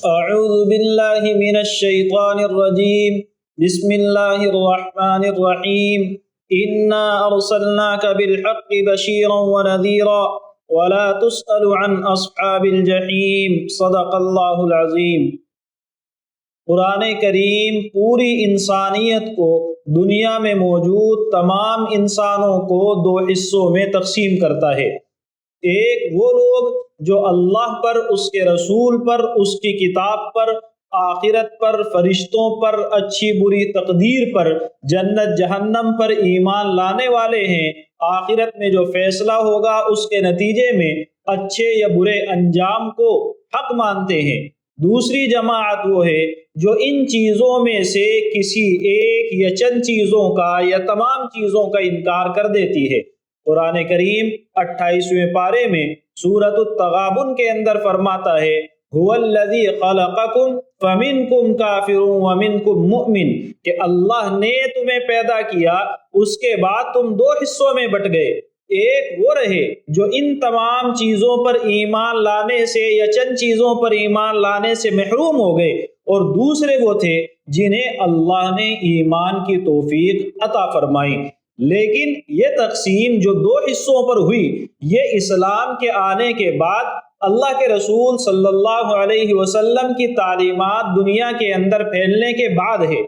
اعوذ باللہ من الشیطان الرجیم بسم اللہ الرحمن الرحیم انا ارسلناک بالحق بشیرا ونذیرا ولا تسأل عن اصحاب الجحیم صدق اللہ العظیم۔ قرآن کریم پوری انسانیت کو دنیا میں موجود تمام انسانوں کو دو حصوں میں تقسیم کرتا ہے۔ ایک وہ لوگ جو اللہ پر، اس کے رسول پر، اس کی کتاب پر، آخرت پر، فرشتوں پر، اچھی بری تقدیر پر، جنت جہنم پر ایمان لانے والے ہیں، آخرت میں جو فیصلہ ہوگا اس کے نتیجے میں اچھے یا برے انجام کو حق مانتے ہیں۔ دوسری جماعت وہ ہے جو ان چیزوں میں سے کسی ایک یا چند چیزوں کا یا تمام چیزوں کا انکار کر دیتی ہے۔ قرآن کریم 28ویں پارے میں سورۃ التغابن کے اندر فرماتا ہے هو الذی خلقکم فمنکم کافر ومنکم مؤمن، کہ اللہ نے تمہیں پیدا کیا، اس کے بعد تم دو حصوں میں بٹ گئے۔ ایک وہ رہے جو ان تمام چیزوں پر ایمان لانے سے یا چند چیزوں پر ایمان لانے سے محروم ہو گئے، اور دوسرے وہ تھے جنہیں اللہ نے ایمان کی توفیق عطا فرمائی۔ لیکن یہ تقسیم جو دو حصوں پر ہوئی، یہ اسلام کے آنے کے بعد اللہ کے رسول صلی اللہ علیہ وسلم کی تعلیمات دنیا کے اندر پھیلنے کے بعد ہے۔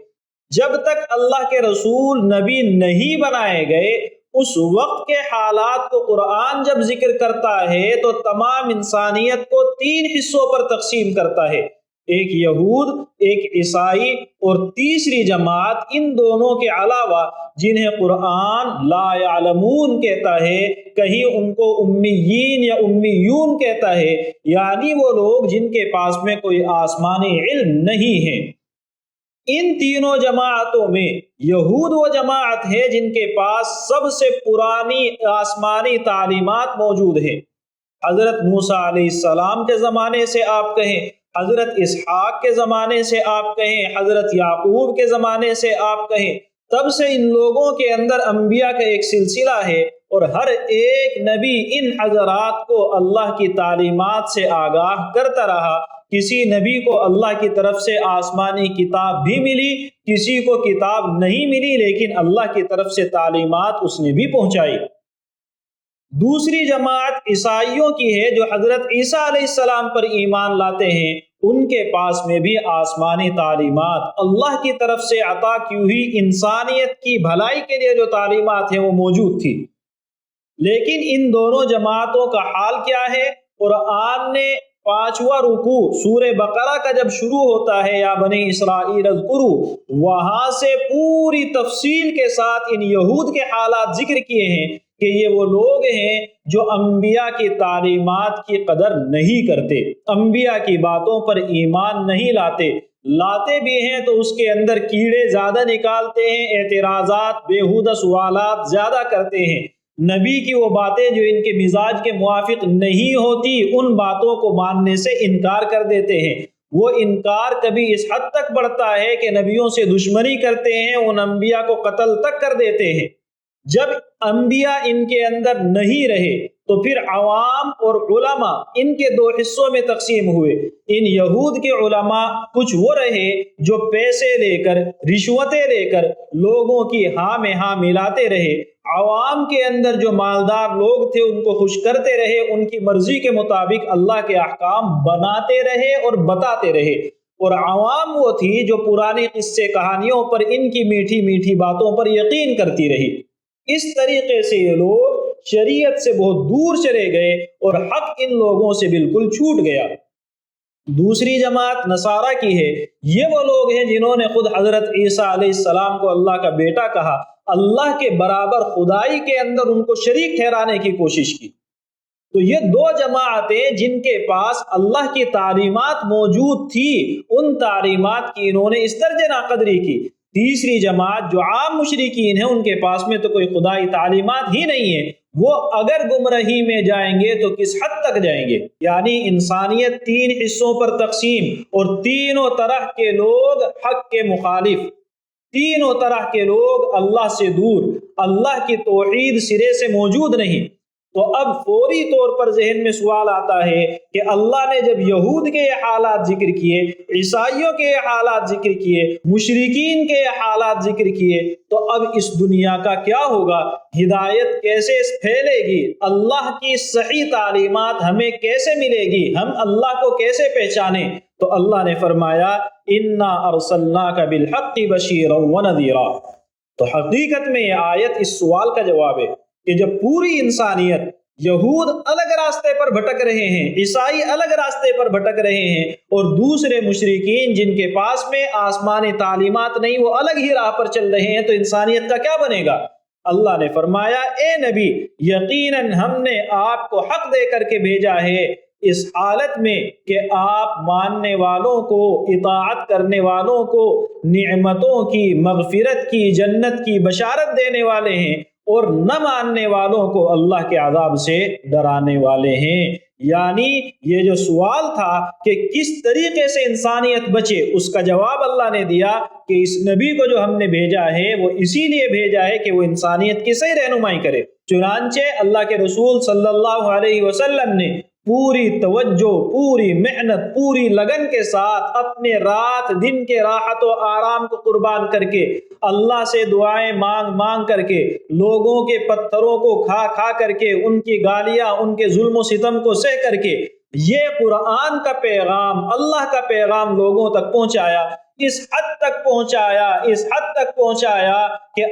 جب تک اللہ کے رسول نبی نہیں بنائے گئے، اس وقت کے حالات کو قرآن جب ذکر کرتا ہے تو تمام انسانیت کو تین حصوں پر تقسیم کرتا ہے، ایک یہود، ایک عیسائی اور تیسری جماعت ان دونوں کے علاوہ جنہیں قرآن لا یعلمون کہتا ہے، کہیں ان کو امیین یا امیون کہتا ہے، یعنی وہ لوگ جن کے پاس میں کوئی آسمانی علم نہیں ہے۔ ان تینوں جماعتوں میں یہود وہ جماعت ہے جن کے پاس سب سے پرانی آسمانی تعلیمات موجود ہیں۔ حضرت موسیٰ علیہ السلام کے زمانے سے آپ کہیں، حضرت اسحاق کے زمانے سے آپ کہیں، حضرت یعقوب کے زمانے سے آپ کہیں، تب سے ان لوگوں کے اندر انبیاء کا ایک سلسلہ ہے، اور ہر ایک نبی ان حضرات کو اللہ کی تعلیمات سے آگاہ کرتا رہا۔ کسی نبی کو اللہ کی طرف سے آسمانی کتاب بھی ملی، کسی کو کتاب نہیں ملی، لیکن اللہ کی طرف سے تعلیمات اس نے بھی پہنچائی۔ دوسری جماعت عیسائیوں کی ہے جو حضرت عیسیٰ علیہ السلام پر ایمان لاتے ہیں۔ ان کے پاس میں بھی آسمانی تعلیمات اللہ کی طرف سے عطا کی ہوئی انسانیت کی بھلائی کے لیے جو تعلیمات ہیں وہ موجود تھی۔ لیکن ان دونوں جماعتوں کا حال کیا ہے؟ قرآن نے 5واں رکوع سورہ بقرہ کا جب شروع ہوتا ہے یا بنی اسرائیل اذکروا، وہاں سے پوری تفصیل کے ساتھ ان یہود کے حالات ذکر کیے ہیں کہ یہ وہ لوگ ہیں جو انبیاء کی تعلیمات کی قدر نہیں کرتے، انبیاء کی باتوں پر ایمان نہیں لاتے بھی ہیں تو اس کے اندر کیڑے زیادہ نکالتے ہیں، اعتراضات، بیہودہ سوالات زیادہ کرتے ہیں، نبی کی وہ باتیں جو ان کے مزاج کے موافق نہیں ہوتی ان باتوں کو ماننے سے انکار کر دیتے ہیں۔ وہ انکار کبھی اس حد تک بڑھتا ہے کہ نبیوں سے دشمنی کرتے ہیں، ان انبیاء کو قتل تک کر دیتے ہیں۔ جب انبیاء ان کے اندر نہیں رہے تو پھر عوام اور علماء ان کے دو حصوں میں تقسیم ہوئے۔ ان یہود کے علماء کچھ وہ رہے جو پیسے لے کر، رشوتیں لے کر لوگوں کی ہاں میں ہاں ملاتے رہے، عوام کے اندر جو مالدار لوگ تھے ان کو خوش کرتے رہے، ان کی مرضی کے مطابق اللہ کے احکام بناتے رہے اور بتاتے رہے، اور عوام وہ تھی جو پرانی قصے کہانیوں پر، ان کی میٹھی میٹھی باتوں پر یقین کرتی رہی۔ اس طریقے سے یہ لوگ شریعت سے بہت دور چلے گئے اور حق ان لوگوں سے بالکل چھوٹ گیا۔ دوسری جماعت نصارہ کی ہے، یہ وہ لوگ ہیں جنہوں نے خود حضرت عیسیٰ علیہ السلام کو اللہ کا بیٹا کہا، اللہ کے برابر خدائی کے اندر ان کو شریک ٹھہرانے کی کوشش کی۔ تو یہ دو جماعتیں جن کے پاس اللہ کی تعلیمات موجود تھی، ان تعلیمات کی انہوں نے اس درجے ناقدری کی۔ تیسری جماعت جو عام مشرکین ہیں، ان کے پاس میں تو کوئی خدائی تعلیمات ہی نہیں ہے، وہ اگر گمراہی میں جائیں گے تو کس حد تک جائیں گے؟ یعنی انسانیت تین حصوں پر تقسیم، اور تینوں طرح کے لوگ حق کے مخالف، تینوں طرح کے لوگ اللہ سے دور، اللہ کی توحید سرے سے موجود نہیں۔ تو اب فوری طور پر ذہن میں سوال آتا ہے کہ اللہ نے جب یہود کے یہ حالات ذکر کیے، عیسائیوں کے یہ حالات ذکر کیے، مشرکین کے یہ حالات ذکر کیے، تو اب اس دنیا کا کیا ہوگا؟ ہدایت کیسے پھیلے گی؟ اللہ کی صحیح تعلیمات ہمیں کیسے ملے گی؟ ہم اللہ کو کیسے پہچانیں؟ تو اللہ نے فرمایا اِنَّا أَرْسَلْنَاكَ بِالْحَقِّ بَشِيرًا وَنَذِيرًا۔ تو حقیقت میں یہ آیت اس سوال کا جواب ہے کہ جب پوری انسانیت، یہود الگ راستے پر بھٹک رہے ہیں، عیسائی الگ راستے پر بھٹک رہے ہیں، اور دوسرے مشرکین جن کے پاس میں آسمانی تعلیمات نہیں، وہ الگ ہی راہ پر چل رہے ہیں، تو انسانیت کا کیا بنے گا؟ اللہ نے فرمایا اے نبی، یقیناً ہم نے آپ کو حق دے کر کے بھیجا ہے اس حالت میں کہ آپ ماننے والوں کو، اطاعت کرنے والوں کو نعمتوں کی، مغفرت کی، جنت کی بشارت دینے والے ہیں، اور نہ ماننے والوں کو اللہ کے عذاب سے ڈرانے والے ہیں۔ یعنی یہ جو سوال تھا کہ کس طریقے سے انسانیت بچے، اس کا جواب اللہ نے دیا کہ اس نبی کو جو ہم نے بھیجا ہے وہ اسی لیے بھیجا ہے کہ وہ انسانیت کی صحیح رہنمائی کرے۔ چنانچہ اللہ کے رسول صلی اللہ علیہ وسلم نے پوری توجہ، پوری محنت، پوری لگن کے ساتھ اپنے رات دن کے راحت و آرام کو قربان کر کے، اللہ سے دعائیں مانگ مانگ کر کے، لوگوں کے پتھروں کو کھا کھا کر کے، ان کی گالیاں، ان کے ظلم و ستم کو سہ کر کے، یہ قرآن کا پیغام، اللہ کا پیغام لوگوں تک پہنچایا۔ اس حد تک پہنچایا، اس حد تک پہنچایا کہ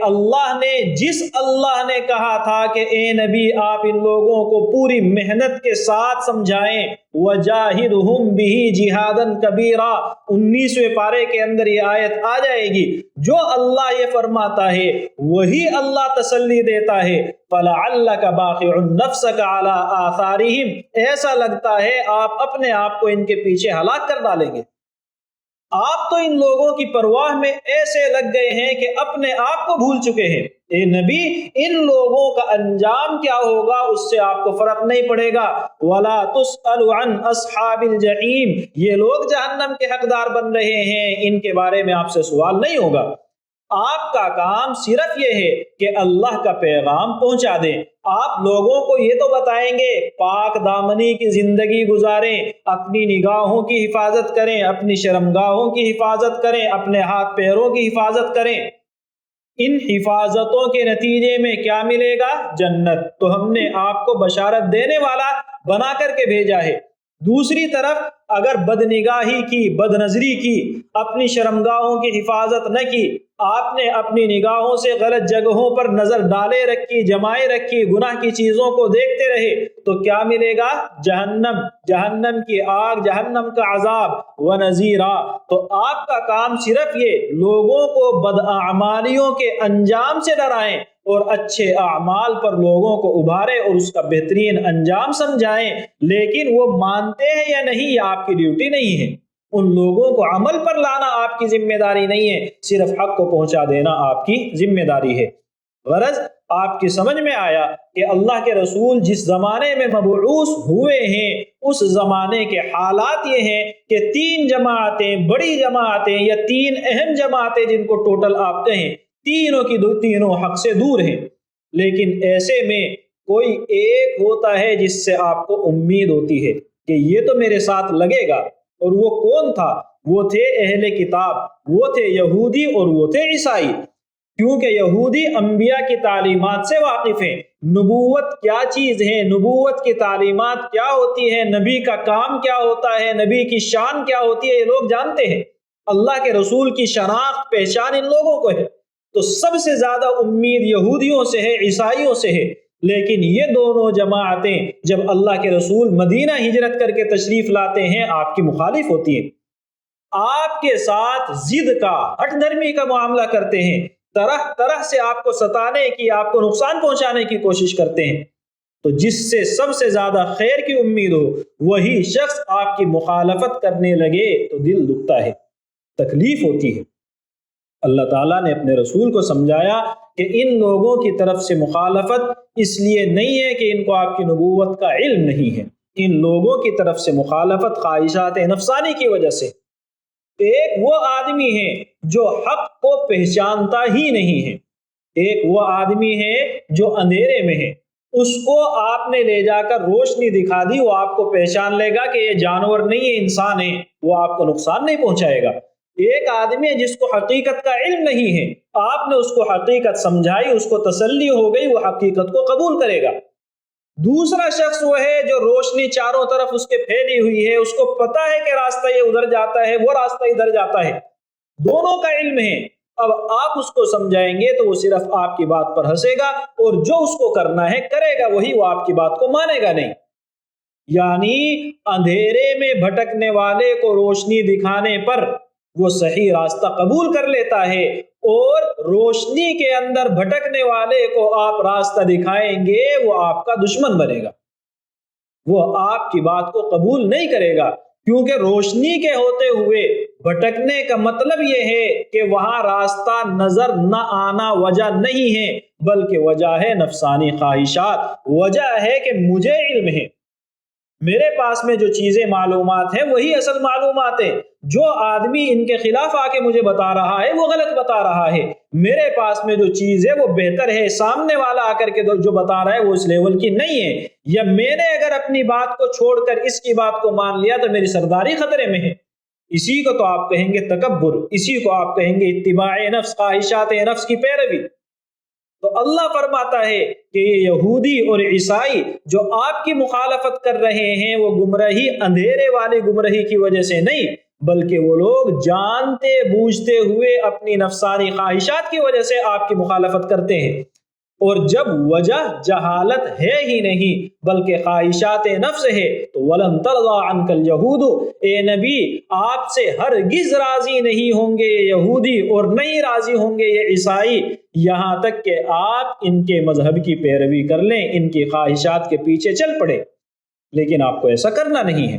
جس اللہ نے کہا تھا کہ اے نبی آپ ان لوگوں کو پوری محنت کے ساتھ سمجھائیں، وَجَاهِدْهُمْ بِهِ جِهَادًا كَبِيرًا، 19ویں پارے کے اندر یہ آیت آ جائے گی۔ جو اللہ یہ فرماتا ہے وہی اللہ تسلی دیتا ہے۔ فَلَعَلَّكَ بَاخِعٌ نَفْسَكَ عَلَىٰ آثَارِهِمْ، ایسا لگتا ہے آپ اپنے آپ کو ان کے پیچھے ہلاک کر ڈالیں گے۔ آپ تو ان لوگوں کی پرواہ میں ایسے لگ گئے ہیں کہ اپنے آپ کو بھول چکے ہیں۔ اے نبی، ان لوگوں کا انجام کیا ہوگا اس سے آپ کو فرق نہیں پڑے گا۔ وَلَا تُسْأَلُ عَنْ أَصْحَابِ الْجَحِيمِ، یہ لوگ جہنم کے حقدار بن رہے ہیں، ان کے بارے میں آپ سے سوال نہیں ہوگا۔ آپ کا کام صرف یہ ہے کہ اللہ کا پیغام پہنچا دیں۔ آپ لوگوں کو یہ تو بتائیں گے پاک دامنی کی زندگی گزاریں، اپنی نگاہوں کی حفاظت کریں، اپنی شرمگاہوں کی حفاظت کریں، اپنے ہاتھ پیروں کی حفاظت کریں۔ ان حفاظتوں کے نتیجے میں کیا ملے گا؟ جنت۔ تو ہم نے آپ کو بشارت دینے والا بنا کر کے بھیجا ہے۔ دوسری طرف اگر بد نگاہی کی، بد نظری کی، اپنی شرمگاہوں کی حفاظت نہ کی، آپ نے اپنی نگاہوں سے غلط جگہوں پر نظر ڈالے رکھی، جمائے رکھی، گناہ کی چیزوں کو دیکھتے رہے، تو کیا ملے گا؟ جہنم، جہنم کی آگ، جہنم کا عذاب، ونذیرا۔ تو آپ کا کام صرف یہ لوگوں کو بداعمالیوں کے انجام سے ڈرائیں اور اچھے اعمال پر لوگوں کو ابھارے اور اس کا بہترین انجام سمجھائیں۔ لیکن وہ مانتے ہیں یا نہیں یہ آپ کی ڈیوٹی نہیں ہے، ان لوگوں کو عمل پر لانا آپ کی ذمہ داری نہیں ہے، صرف حق کو پہنچا دینا آپ کی ذمہ داری ہے۔ غرض آپ کی سمجھ میں آیا کہ اللہ کے رسول جس زمانے میں مبعوث ہوئے ہیں اس زمانے کے حالات یہ ہیں کہ 3 جماعتیں، بڑی جماعتیں یا 3 اہم جماعتیں جن کو ٹوٹل آپ کہیں، تینوں کی تینوں حق سے دور ہیں۔ لیکن ایسے میں کوئی ایک ہوتا ہے جس سے آپ کو امید ہوتی ہے کہ یہ تو میرے ساتھ لگے گا، اور وہ کون تھا؟ وہ تھے اہل کتاب، وہ تھے یہودی اور وہ تھے عیسائی۔ کیونکہ یہودی انبیاء کی تعلیمات سے واقف ہیں، نبوت کیا چیز ہے، نبوت کی تعلیمات کیا ہوتی ہے، نبی کا کام کیا ہوتا ہے، نبی کی شان کیا ہوتی ہے، یہ لوگ جانتے ہیں۔ اللہ کے رسول کی شناخت، پہچان ان لوگوں کو ہے۔ تو سب سے زیادہ امید یہودیوں سے ہے، عیسائیوں سے ہے۔ لیکن یہ دونوں جماعتیں جب اللہ کے رسول مدینہ ہجرت کر کے تشریف لاتے ہیں آپ کی مخالف ہوتی ہیں، آپ کے ساتھ ضد کا، ہٹ دھرمی کا معاملہ کرتے ہیں، طرح طرح سے آپ کو ستانے کی، آپ کو نقصان پہنچانے کی کوشش کرتے ہیں۔ تو جس سے سب سے زیادہ خیر کی امید ہو وہی شخص آپ کی مخالفت کرنے لگے تو دل دکھتا ہے، تکلیف ہوتی ہے۔ اللہ تعالیٰ نے اپنے رسول کو سمجھایا کہ ان لوگوں کی طرف سے مخالفت اس لیے نہیں ہے کہ ان کو آپ کی نبوت کا علم نہیں ہے، ان لوگوں کی طرف سے مخالفت خواہشات نفسانی کی وجہ سے۔ ایک وہ آدمی ہے جو حق کو پہچانتا ہی نہیں ہے، ایک وہ آدمی ہے جو اندھیرے میں ہے، اس کو آپ نے لے جا کر روشنی دکھا دی، وہ آپ کو پہچان لے گا کہ یہ جانور نہیں ہے، انسان ہے، وہ آپ کو نقصان نہیں پہنچائے گا۔ ایک آدمی ہے جس کو حقیقت کا علم نہیں ہے، آپ نے اس کو حقیقت سمجھائی، اس کو تسلی ہو گئی، وہ حقیقت کو قبول کرے گا۔ دوسرا شخص وہ ہے جو روشنی چاروں طرف اس کے پھیلی ہوئی ہے، اس کو پتا ہے کہ راستہ یہ ادھر جاتا ہے، وہ راستہ ادھر جاتا ہے، دونوں کا علم ہے۔ اب آپ اس کو سمجھائیں گے تو وہ صرف آپ کی بات پر ہنسے گا، اور جو اس کو کرنا ہے کرے گا، وہی وہ آپ کی بات کو مانے گا نہیں۔ یعنی اندھیرے میں بھٹکنے والے کو روشنی دکھانے پر وہ صحیح راستہ قبول کر لیتا ہے، اور روشنی کے اندر بھٹکنے والے کو آپ راستہ دکھائیں گے وہ آپ کا دشمن بنے گا، وہ آپ کی بات کو قبول نہیں کرے گا، کیونکہ روشنی کے ہوتے ہوئے بھٹکنے کا مطلب یہ ہے کہ وہاں راستہ نظر نہ آنا وجہ نہیں ہے، بلکہ وجہ ہے نفسانی خواہشات، وجہ ہے کہ مجھے علم ہے، میرے پاس میں جو چیزیں معلومات ہیں وہی اصل معلومات ہیں، جو آدمی ان کے خلاف آ کے مجھے بتا رہا ہے وہ غلط بتا رہا ہے، میرے پاس میں جو چیز ہے وہ بہتر ہے، سامنے والا آ کر کے جو بتا رہا ہے وہ اس لیول کی نہیں ہے، یا میں نے اگر اپنی بات کو چھوڑ کر اس کی بات کو مان لیا تو میری سرداری خطرے میں ہے۔ اسی کو تو آپ کہیں گے تکبر، اسی کو آپ کہیں گے اتباع نفس، خواہشات نفس کی پیروی۔ تو اللہ فرماتا ہے کہ یہ یہودی اور عیسائی جو آپ کی مخالفت کر رہے ہیں وہ گمراہی اندھیرے والی گمراہی کی وجہ سے نہیں، بلکہ وہ لوگ جانتے بوجھتے ہوئے اپنی نفسانی خواہشات کی وجہ سے آپ کی مخالفت کرتے ہیں، اور جب وجہ جہالت ہے ہی نہیں بلکہ خواہشات نفس ہے تو وَلَن تَرْضَىٰ عَنْكَ الْيَهُودُ، اے نبی آپ سے ہرگز راضی نہیں ہوں گے یہ یہودی اور نہیں راضی ہوں گے یہ عیسائی، یہاں تک کہ آپ ان کے مذہب کی پیروی کر لیں، ان کی خواہشات کے پیچھے چل پڑے، لیکن آپ کو ایسا کرنا نہیں ہے۔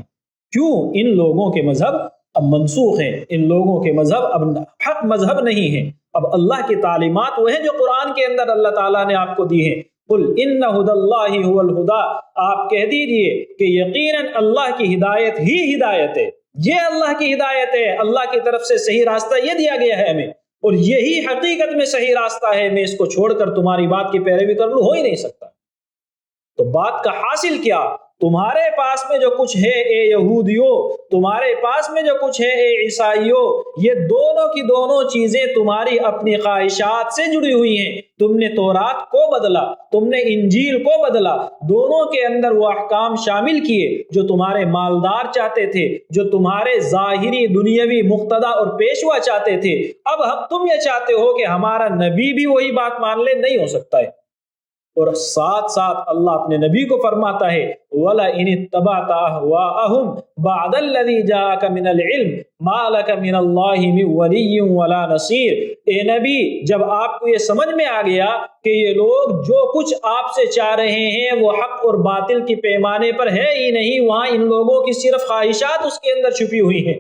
کیوں؟ ان لوگوں کے مذہب اب منسوخ ہیں، ان لوگوں کے مذہب اب حق مذہب نہیں ہیں، اب اللہ کی تعلیمات وہ ہیں جو قرآن کے اندر اللہ تعالیٰ نے آپ کو دی ہیں۔ قل ان ہدی اللہ هو الہدی، آپ کہہ دیجئے کہ یقیناً اللہ کی ہدایت ہی ہدایت ہے، یہ اللہ کی ہدایت ہے، اللہ کی طرف سے صحیح راستہ یہ دیا گیا ہے ہمیں، اور یہی حقیقت میں صحیح راستہ ہے، میں اس کو چھوڑ کر تمہاری بات کی پیروی کر لوں، ہو ہی نہیں سکتا۔ تو بات کا حاصل کیا؟ تمہارے پاس میں جو کچھ ہے اے یہودیوں، تمہارے پاس میں جو کچھ ہے اے عیسائیوں، یہ دونوں کی دونوں چیزیں تمہاری اپنی خواہشات سے جڑی ہوئی ہیں۔ تم نے تورات کو بدلا، تم نے انجیل کو بدلا، دونوں کے اندر وہ احکام شامل کیے جو تمہارے مالدار چاہتے تھے، جو تمہارے ظاہری دنیاوی مقتدی اور پیشوا چاہتے تھے۔ اب تم یہ چاہتے ہو کہ ہمارا نبی بھی وہی بات مان لے، نہیں ہو سکتا ہے۔ اور ساتھ ساتھ اللہ اپنے نبی کو فرماتا ہے وَلَئِنِ اتَّبَعْتَ أَهْوَاءَهُمْ بَعْدَ الَّذِي جَاءَكَ مِنَ الْعِلْمِ مَا لَكَ مِنَ اللَّهِ مِنْ وَلِيٍّ وَلَا نَصِيرٍ۔ اے نبی جب آپ کو یہ سمجھ میں آ گیا کہ یہ لوگ جو کچھ آپ سے چاہ رہے ہیں وہ حق اور باطل کی پیمانے پر ہے ہی نہیں، وہاں ان لوگوں کی صرف خواہشات اس کے اندر چھپی ہوئی ہیں،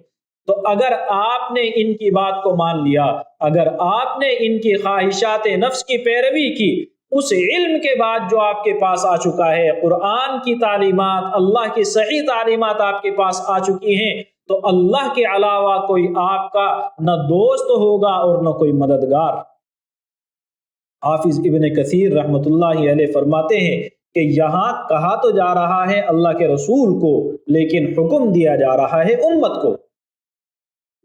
تو اگر آپ نے ان کی بات کو مان لیا، اگر آپ نے ان کی خواہشات نفس کی پیروی کی، اس علم کے بعد جو آپ کے پاس آ چکا ہے، قرآن کی تعلیمات، اللہ کی صحیح تعلیمات آپ کے پاس آ چکی ہیں، تو اللہ کے علاوہ کوئی آپ کا نہ دوست ہوگا اور نہ کوئی مددگار۔ حافظ ابن کثیر رحمۃ اللہ علیہ فرماتے ہیں کہ یہاں کہا تو جا رہا ہے اللہ کے رسول کو، لیکن حکم دیا جا رہا ہے امت کو۔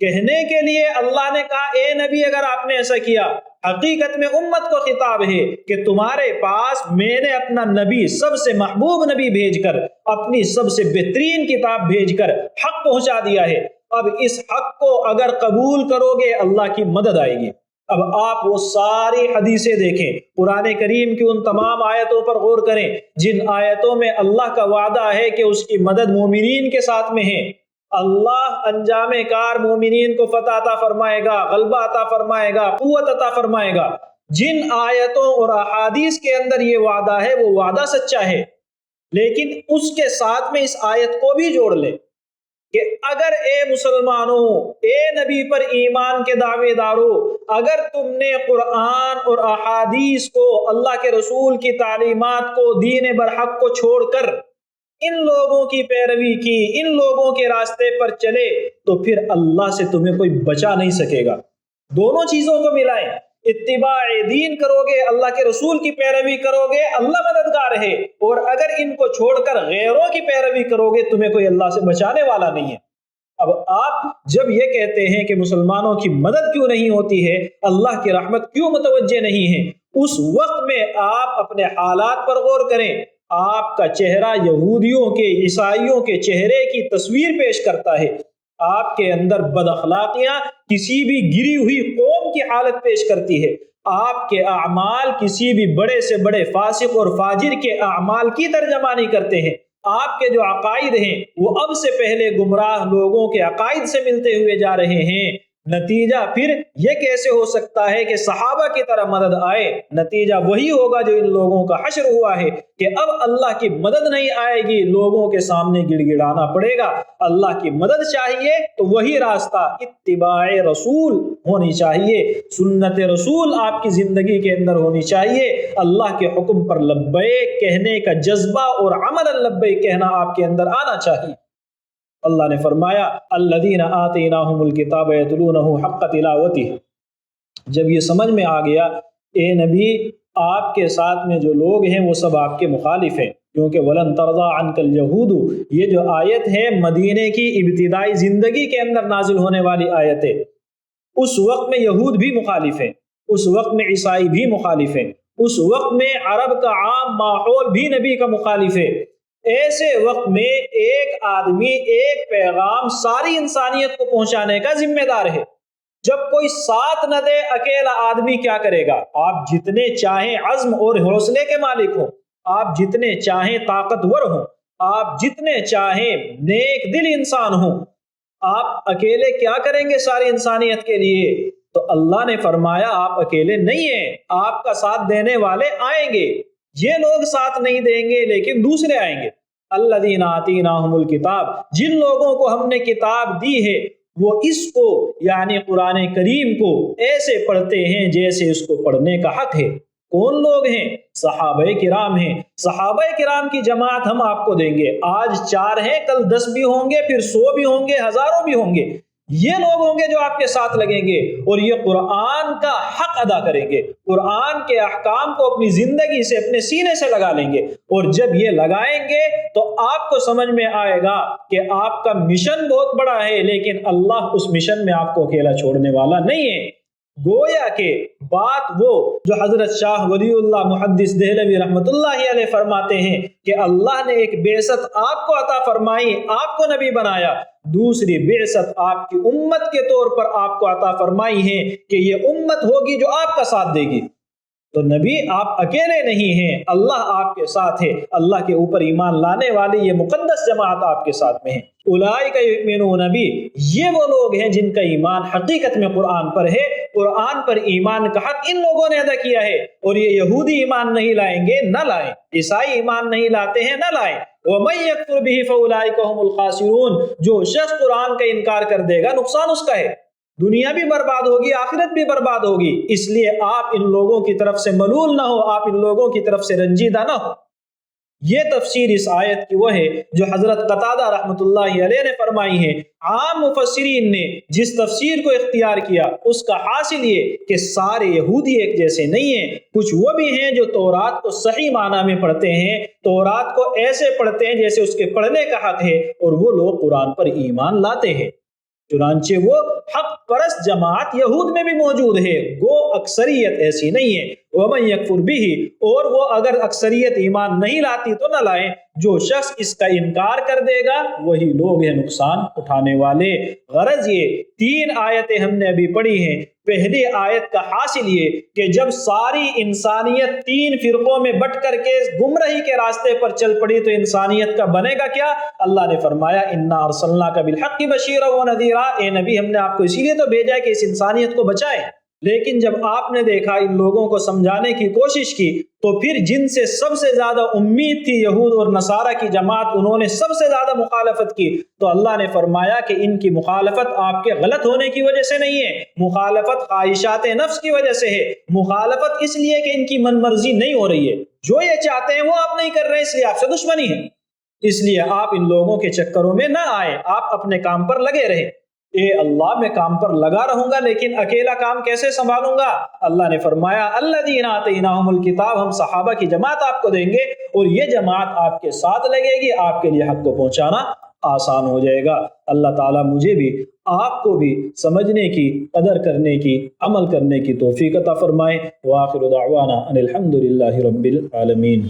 کہنے کے لیے اللہ نے کہا اے نبی اگر آپ نے ایسا کیا، حقیقت میں امت کو خطاب ہے کہ تمہارے پاس میں نے اپنا نبی، سب سے محبوب نبی بھیج کر، اپنی سب سے بہترین کتاب بھیج کر حق پہنچا دیا ہے۔ اب اس حق کو اگر قبول کرو گے اللہ کی مدد آئے گی۔ اب آپ وہ ساری حدیثیں دیکھیں، قرآن کریم کی ان تمام آیتوں پر غور کریں جن آیتوں میں اللہ کا وعدہ ہے کہ اس کی مدد مومنین کے ساتھ میں ہے۔ اللہ انجام کار مومنین کو فتح عطا فرمائے گا، غلبہ عطا فرمائے گا، قوت عطا فرمائے گا۔ جن آیتوں اور احادیث کے اندر یہ وعدہ ہے وہ وعدہ سچا ہے، لیکن اس کے ساتھ میں اس آیت کو بھی جوڑ لیں کہ اگر اے مسلمانوں، اے نبی پر ایمان کے دعوے داروں، اگر تم نے قرآن اور احادیث کو، اللہ کے رسول کی تعلیمات کو، دین برحق کو چھوڑ کر ان لوگوں کی پیروی کی، ان لوگوں کے راستے پر چلے، تو پھر اللہ سے تمہیں کوئی بچا نہیں سکے گا۔ دونوں چیزوں کو ملائیں، اتباع دین کرو گے، اللہ کے رسول کی پیروی کرو گے، اللہ مددگار ہے، اور اگر ان کو چھوڑ کر غیروں کی پیروی کرو گے تمہیں کوئی اللہ سے بچانے والا نہیں ہے۔ اب آپ جب یہ کہتے ہیں کہ مسلمانوں کی مدد کیوں نہیں ہوتی ہے، اللہ کی رحمت کیوں متوجہ نہیں ہے، اس وقت میں آپ اپنے حالات پر غور کریں۔ آپ کا چہرہ یہودیوں کے، عیسائیوں کے چہرے کی تصویر پیش کرتا ہے، آپ کے اندر بد اخلاقیاں کسی بھی گری ہوئی قوم کی حالت پیش کرتی ہے، آپ کے اعمال کسی بھی بڑے سے بڑے فاسق اور فاجر کے اعمال کی ترجمانی کرتے ہیں۔ آپ کے جو عقائد ہیں وہ اب سے پہلے گمراہ لوگوں کے عقائد سے ملتے ہوئے جا رہے ہیں۔ نتیجہ پھر یہ کیسے ہو سکتا ہے کہ صحابہ کی طرح مدد آئے؟ نتیجہ وہی ہوگا جو ان لوگوں کا حشر ہوا ہے کہ اب اللہ کی مدد نہیں آئے گی، لوگوں کے سامنے گڑ گڑانا پڑے گا۔ اللہ کی مدد چاہیے تو وہی راستہ اتباع رسول ہونی چاہیے، سنت رسول آپ کی زندگی کے اندر ہونی چاہیے، اللہ کے حکم پر لبیک کہنے کا جذبہ اور عمل لبیک کہنا آپ کے اندر آنا چاہیے۔ اللہ نے فرمایا الذین آتیناہم الکتاب یتلونہ حق تلاوتہ۔ جب یہ سمجھ میں آ گیا اے نبی آپ کے ساتھ میں جو لوگ ہیں وہ سب آپ کے مخالف ہیں، کیونکہ وَلَن تَرْضَىٰ عَنْكَ الْيَهُودُ یہ جو آیت ہے مدینے کی ابتدائی زندگی کے اندر نازل ہونے والی آیت ہے۔ اس وقت میں یہود بھی مخالف ہیں، اس وقت میں عیسائی بھی مخالف ہیں، اس وقت میں عرب کا عام ماحول بھی نبی کا مخالف ہے۔ ایسے وقت میں ایک آدمی ایک پیغام ساری انسانیت کو پہنچانے کا ذمہ دار ہے۔ جب کوئی ساتھ نہ دے اکیلا آدمی کیا کرے گا؟ آپ جتنے چاہیں عزم اور حوصلے کے مالک ہوں، آپ جتنے چاہیں طاقتور ہوں، آپ جتنے چاہیں نیک دل انسان ہوں، آپ اکیلے کیا کریں گے ساری انسانیت کے لیے؟ تو اللہ نے فرمایا آپ اکیلے نہیں ہیں، آپ کا ساتھ دینے والے آئیں گے۔ یہ لوگ ساتھ نہیں دیں گے لیکن دوسرے آئیں گے۔ الذین آتیناہم الکتاب جن لوگوں کو ہم نے کتاب دی ہے وہ اس کو یعنی قرآن کریم کو ایسے پڑھتے ہیں جیسے اس کو پڑھنے کا حق ہے۔ کون لوگ ہیں؟ صحابہ کرام ہیں۔ صحابہ کرام کی جماعت ہم آپ کو دیں گے، آج 4 ہیں، کل 10 بھی ہوں گے، پھر 100 بھی ہوں گے، ہزاروں بھی ہوں گے۔ یہ لوگ ہوں گے جو آپ کے ساتھ لگیں گے اور یہ قرآن کا حق ادا کریں گے، قرآن کے احکام کو اپنی زندگی سے اپنے سینے سے لگا لیں گے، اور جب یہ لگائیں گے تو آپ کو سمجھ میں آئے گا کہ آپ کا مشن بہت بڑا ہے، لیکن اللہ اس مشن میں آپ کو اکیلا چھوڑنے والا نہیں ہے۔ گویا کہ بات وہ جو حضرت شاہ ولی اللہ محدث دہلوی رحمۃ اللہ علیہ فرماتے ہیں کہ اللہ نے ایک بعثت آپ کو عطا فرمائی، آپ کو نبی بنایا، دوسری بعثت آپ کی امت کے طور پر آپ کو عطا فرمائی ہے کہ یہ امت ہوگی جو آپ کا ساتھ دے گی۔ تو نبی آپ اکیلے نہیں ہیں، اللہ آپ کے ساتھ ہے، اللہ کے اوپر ایمان لانے والی یہ مقدس جماعت آپ کے ساتھ میں ہے۔ اولئک یؤمنون بی یہ وہ لوگ ہیں جن کا ایمان حقیقت میں قرآن پر ہے، قرآن پر ایمان کا حق ان لوگوں نے ادا کیا ہے، اور یہ یہودی ایمان نہیں لائیں گے، نہ لائیں، عیسائی ایمان نہیں لاتے ہیں، نہ لائیں۔ وَمَن يَكْفُرْ بِهِ فَأُولَئِكَ هُمُ الْخَاسِرُونَ جو شخص قرآن کا انکار کر دے گا نقصان اس کا ہے، دنیا بھی برباد ہوگی، آخرت بھی برباد ہوگی۔ اس لیے آپ ان لوگوں کی طرف سے ملول نہ ہو، آپ ان لوگوں کی طرف سے رنجیدہ نہ ہو۔ یہ تفسیر اس آیت کی وہ ہے جو حضرت قتادہ رحمۃ اللہ علیہ نے فرمائی ہے۔ عام مفسرین نے جس تفسیر کو اختیار کیا اس کا حاصل یہ کہ سارے یہودی ایک جیسے نہیں ہیں، کچھ وہ بھی ہیں جو تورات کو صحیح معنی میں پڑھتے ہیں، تورات کو ایسے پڑھتے ہیں جیسے اس کے پڑھنے کا حق ہے، اور وہ لوگ قرآن پر ایمان لاتے ہیں۔ چنانچہ وہ حق پرست جماعت یہود میں بھی موجود ہے، گو اکثریت ایسی نہیں ہے۔ وَمَن يَكْفُرْ بِهِ اور وہ اگر اکثریت ایمان نہیں لاتی تو نہ لائیں، جو شخص اس کا انکار کر دے گا وہی لوگ ہیں نقصان اٹھانے والے۔ غرض یہ 3 آیتیں ہم نے ابھی پڑھی ہیں۔ پہلی آیت کا حاصل یہ کہ جب ساری انسانیت 3 فرقوں میں بٹ کر کے گمراہی کے راستے پر چل پڑی تو انسانیت کا بنے گا کیا؟ اللہ نے فرمایا اِنَّا أَرْسَلْنَاكَ بِالْحَقِّ بَشِيرًا وَنَذِيرًا اے نبی ہم نے آپ کو اسی لیے تو بھیجا ہے کہ اس انسانیت کو بچائے۔ لیکن جب آپ نے دیکھا ان لوگوں کو سمجھانے کی کوشش کی تو پھر جن سے سب سے زیادہ امید تھی یہود اور نصارہ کی جماعت، انہوں نے سب سے زیادہ مخالفت کی، تو اللہ نے فرمایا کہ ان کی مخالفت آپ کے غلط ہونے کی وجہ سے نہیں ہے، مخالفت خواہشات نفس کی وجہ سے ہے، مخالفت اس لیے کہ ان کی من مرضی نہیں ہو رہی ہے، جو یہ چاہتے ہیں وہ آپ نہیں کر رہے، اس لیے آپ سے دشمنی ہے۔ اس لیے آپ ان لوگوں کے چکروں میں نہ آئے، آپ اپنے کام پر لگے رہیں۔ اے اللہ میں کام پر لگا رہوں گا لیکن اکیلا کام کیسے سنبھالوں گا؟ اللہ نے فرمایا الذین آتیناہم الکتاب، ہم صحابہ کی جماعت آپ کو دیں گے اور یہ جماعت آپ کے ساتھ لگے گی، آپ کے لیے حق کو پہنچانا آسان ہو جائے گا۔ اللہ تعالیٰ مجھے بھی آپ کو بھی سمجھنے کی، قدر کرنے کی، عمل کرنے کی توفیق عطا فرمائے۔ وآخر دعوانا ان الحمد للہ رب العالمین۔